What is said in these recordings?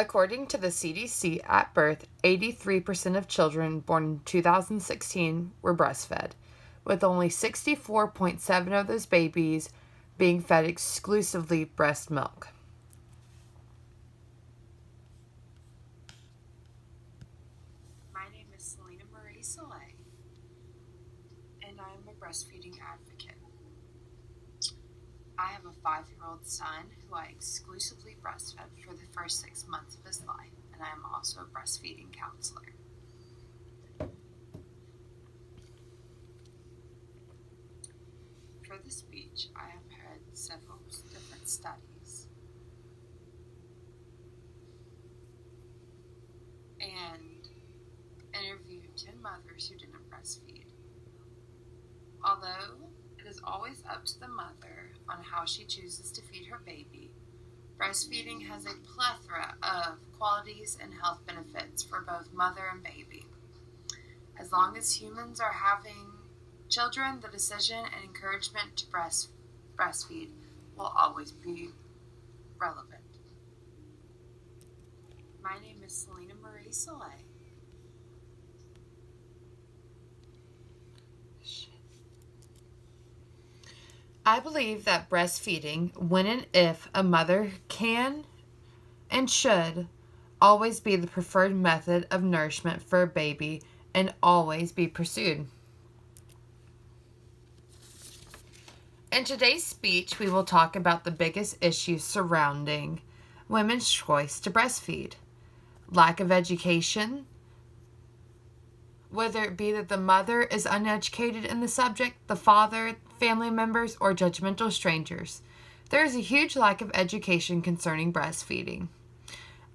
According to the CDC, at birth, 83% of children born in 2016 were breastfed, with only 64.7 of those babies being fed exclusively breast milk. My name is Selena Marie Soleil, and I am a breastfeeding advocate. I have a 5-year-old son who I exclusively breastfed for the first 6 months of his life, and I am also a breastfeeding counselor. For the speech, I have read several different studies and interviewed 10 mothers who didn't breastfeed. Although it is always up to the mother on how she chooses to feed her baby, breastfeeding has a plethora of qualities and health benefits for both mother and baby. As long as humans are having children, the decision and encouragement to breastfeed will always be relevant. My name is Selena Marie Soleil. I believe that breastfeeding, when and if a mother can and should, always be the preferred method of nourishment for a baby and always be pursued. In today's speech, we will talk about the biggest issues surrounding women's choice to breastfeed. Lack of education, whether it be that the mother is uneducated in the subject, the father, family members, or judgmental strangers. There is a huge lack of education concerning breastfeeding.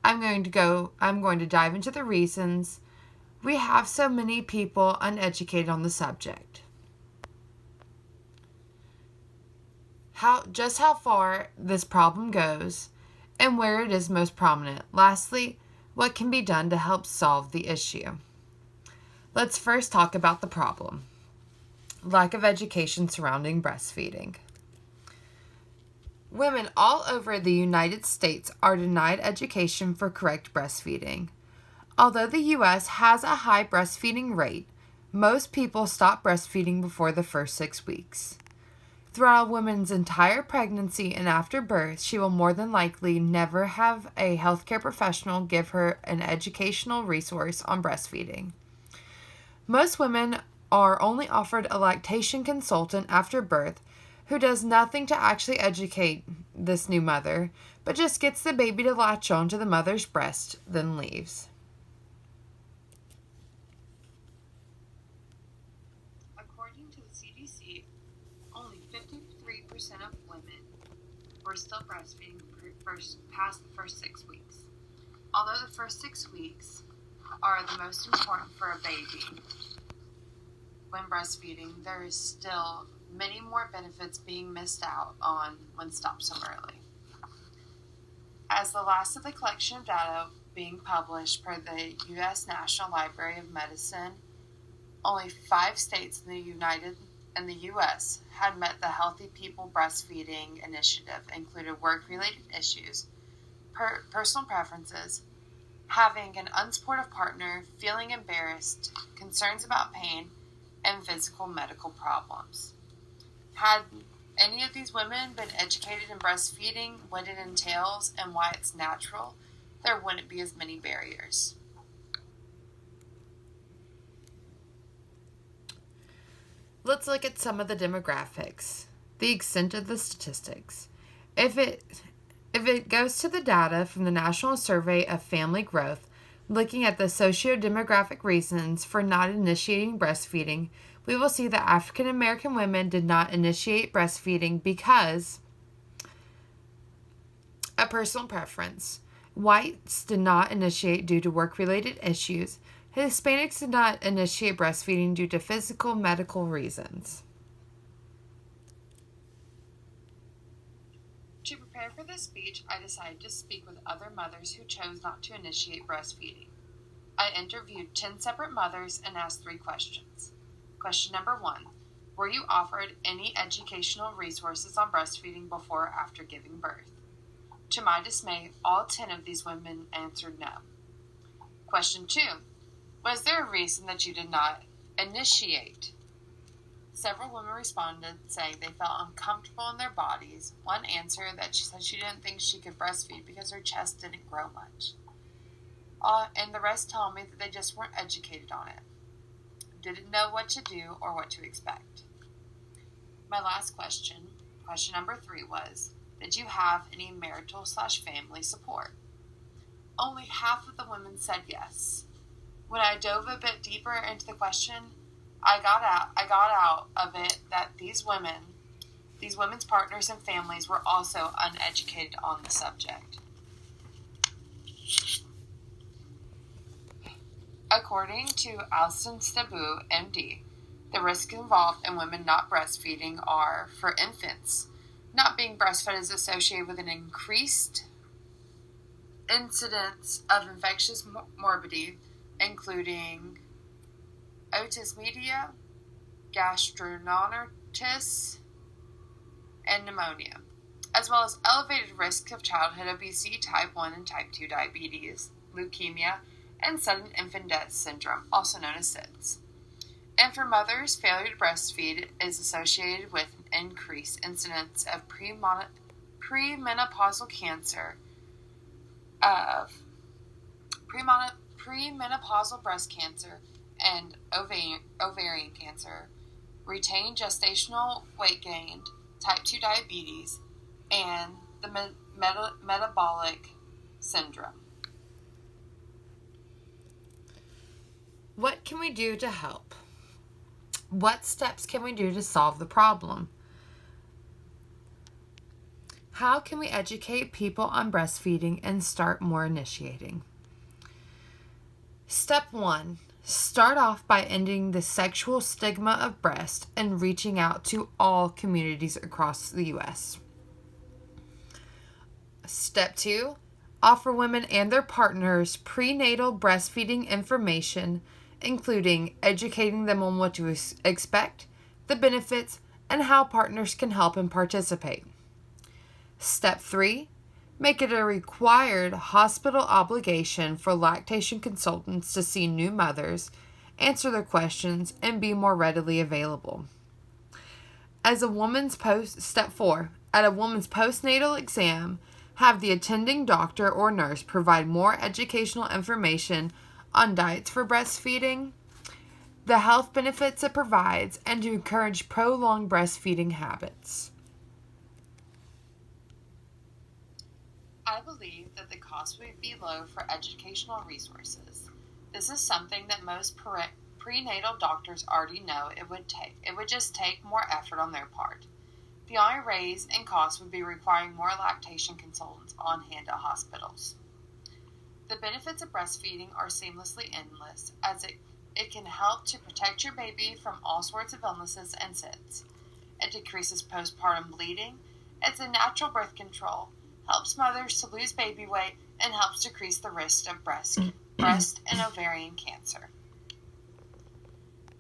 I'm going to dive into the reasons we have so many people uneducated on the subject. How far this problem goes and where it is most prominent. Lastly, what can be done to help solve the issue. Let's first talk about the problem. Lack of education surrounding breastfeeding. Women all over the United States are denied education for correct breastfeeding. Although the U.S. has a high breastfeeding rate, most people stop breastfeeding before the first 6 weeks. Throughout a woman's entire pregnancy and after birth, she will more than likely never have a healthcare professional give her an educational resource on breastfeeding. Most women are only offered a lactation consultant after birth who does nothing to actually educate this new mother, but just gets the baby to latch on to the mother's breast, then leaves. According to the CDC, only 53% of women were still breastfeeding past the first 6 weeks. Although the first 6 weeks are the most important for a baby, when breastfeeding, there is still many more benefits being missed out on when stopped so early. As the last of the collection of data being published per the U.S. National Library of Medicine, only 5 states in the U.S. had met the Healthy People Breastfeeding Initiative, included work-related issues, personal preferences, having an unsupportive partner, feeling embarrassed, concerns about pain, and physical medical problems. Had any of these women been educated in breastfeeding, what it entails, and why it's natural, there wouldn't be as many barriers. Let's look at some of the demographics, the extent of the statistics. If it goes to the data from the National Survey of Family Growth, looking at the socio-demographic reasons for not initiating breastfeeding, we will see that African American women did not initiate breastfeeding because of personal preference. Whites did not initiate due to work-related issues. Hispanics did not initiate breastfeeding due to physical medical reasons. To prepare for this speech, I decided to speak with other mothers who chose not to initiate breastfeeding. I interviewed 10 separate mothers and asked 3 questions. Question number 1. Were you offered any educational resources on breastfeeding before or after giving birth? To my dismay, all 10 of these women answered no. Question 2. Was there a reason that you did not initiate? Several women responded saying they felt uncomfortable in their bodies. One answered that she said she didn't think she could breastfeed because her chest didn't grow much. And the rest told me that they just weren't educated on it, didn't know what to do or what to expect. My last question number 3 was, did you have any marital/family support? Only half of the women said yes. When I dove a bit deeper into the question, I got out of it that these women's partners and families were also uneducated on the subject. According to Alison Stabu, MD, the risks involved in women not breastfeeding are, for infants, not being breastfed is associated with an increased incidence of infectious morbidity, including otitis media, gastroenteritis, and pneumonia, as well as elevated risks of childhood obesity, type 1 and type 2 diabetes, leukemia, and sudden infant death syndrome, also known as SIDS. And for mothers, failure to breastfeed is associated with an increased incidence of premenopausal cancer, premenopausal breast cancer, and ovarian cancer, retained gestational weight gain, type 2 diabetes, and the metabolic syndrome. What can we do to help? What steps can we do to solve the problem? How can we educate people on breastfeeding and start more initiating? Step 1. Start off by ending the sexual stigma of breast and reaching out to all communities across the U.S. Step 2. Offer women and their partners prenatal breastfeeding information, including educating them on what to expect, the benefits, and how partners can help and participate. Step 3. Make it a required hospital obligation for lactation consultants to see new mothers, answer their questions, and be more readily available. Step 4. At a woman's postnatal exam, have the attending doctor or nurse provide more educational information on diets for breastfeeding, the health benefits it provides, and to encourage prolonged breastfeeding habits. I believe that the cost would be low for educational resources. This is something that most prenatal doctors already know it would take. It would just take more effort on their part. The only raise in cost would be requiring more lactation consultants on hand at hospitals. The benefits of breastfeeding are seamlessly endless, as it can help to protect your baby from all sorts of illnesses and SIDS. It decreases postpartum bleeding. It's a natural birth control, helps mothers to lose baby weight, and helps decrease the risk of breast and ovarian cancer.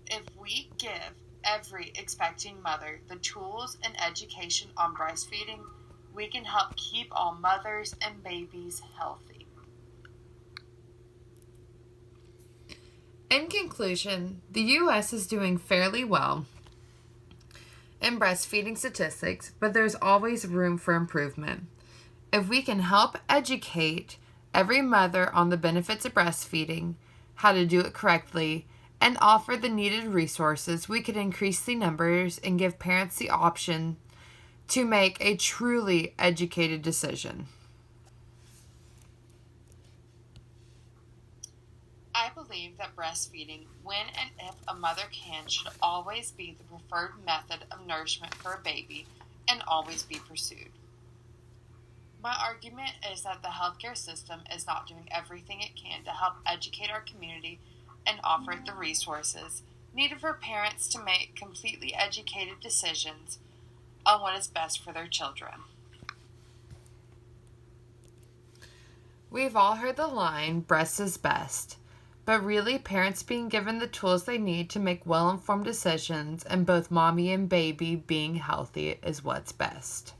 If we give every expecting mother the tools and education on breastfeeding, we can help keep all mothers and babies healthy. In conclusion, the U.S. is doing fairly well in breastfeeding statistics, but there's always room for improvement. If we can help educate every mother on the benefits of breastfeeding, how to do it correctly, and offer the needed resources, we could increase the numbers and give parents the option to make a truly educated decision. I believe that breastfeeding, when and if a mother can, should always be the preferred method of nourishment for a baby and always be pursued. My argument is that the healthcare system is not doing everything it can to help educate our community and offer it the resources needed for parents to make completely educated decisions on what is best for their children. We've all heard the line, breast is best, but really parents being given the tools they need to make well-informed decisions and both mommy and baby being healthy is what's best.